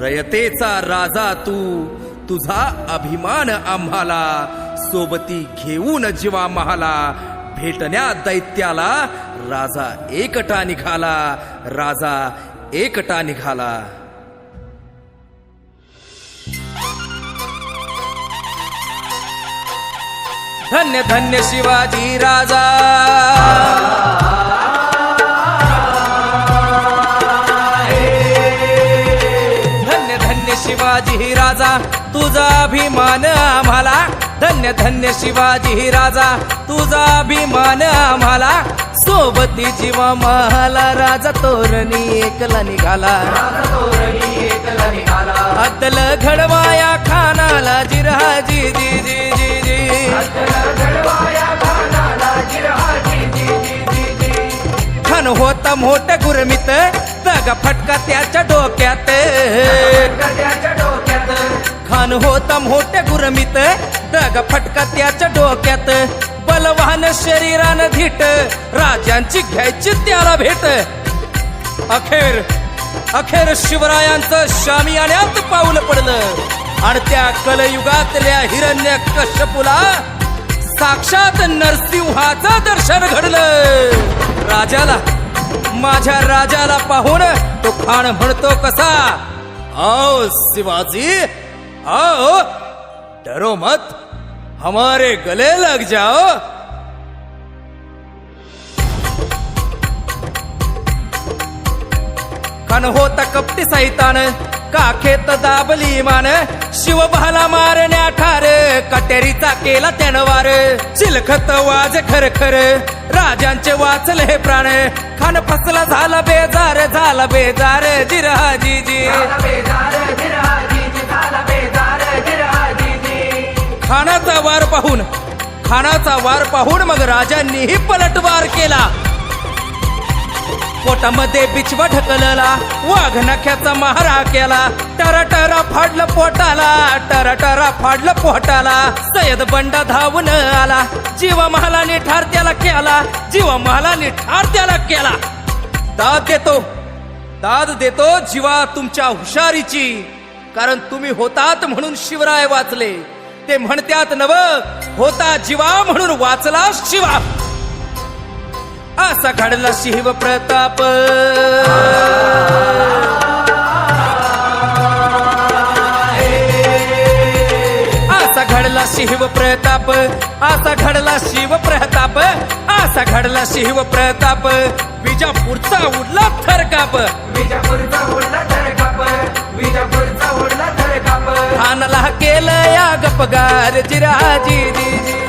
रयतेचा राजा तू, तुझा अभिमान आम्हाला, सोबती घेऊन जीवा महाला, भेटण्या दैत्याला राजा एकटा निघाला, राजा एकटा निघाला. धन्य धन्य शिवाजी राजा, धन्य धन्य शिवाजी राजा, तुझा अभिमान आम्हाला. धन्य धन्य शिवाजी राजा, तुझा अभिमान आम्हाला, सोबती जीवा महाला, राजा तोरणी एकला निघाला. अद्दल घडवाया खानाला जिरहाजी जी जी जी जी, खान होता मोठ गुरमित, दगा फटका त्याच्या डोक्यात. खान होता मोठ्या गुरमित, दगा फटका त्याच्या डोक्यात. बलवान शरीरानं धीट, राजांची घ्यायची त्याला भेट. अखेर अखेर शिवरायांचं शामियाण्यात पाऊल पडलं आणि त्या कलयुगातल्या हिरण्य कश्यपूला साक्षात नरसिंहाचं दर्शन घडलं. राजाला, माझ्या राजाला पाहून तो खान म्हणतो कसा, आओ शिवाजी आओ, डरो मत, हमारे गले लग जाओ. खान होता कपटी सैतान, काखेत दाबली मान, शिवभाला मारण्या ठार, कटेरीचा केला त्यानं वार. चिलखत वाज खरखर, राजांचे वाचले प्राण. खान फसला झाला बेजार, झाला बेजार जिरहाजी जी. खानाचा वार पाहून मग राजांनीही पलटवार केला. पोटामध्ये बिचवा ढकलला, वाघ नख्याचा महारा केला. टराटरा फाडलं पोटाला, टराटरा फाडलं पोटाला. सय्यद बंडा धावून आला, जीवा महालाने ठार त्याला केला, जीवा महालाने ठार त्याला केला. दाद देतो जीवा तुमच्या हुशारीची, कारण तुम्ही होतात म्हणून शिवराय वाचले. ते म्हणत्यात नव, होता जीवा म्हणून वाचला शिवा. असा घडला शिव प्रताप, असा घडला शिव प्रताप, असा घडला शिव प्रताप, असा घडला शिव प्रताप. विजापूरचा उडला थरकाप, विजापूरचा उडला थरकाप, विजापूरचा उडला थरकाप. खानाला केलं या गपगार जिराजी जी जी.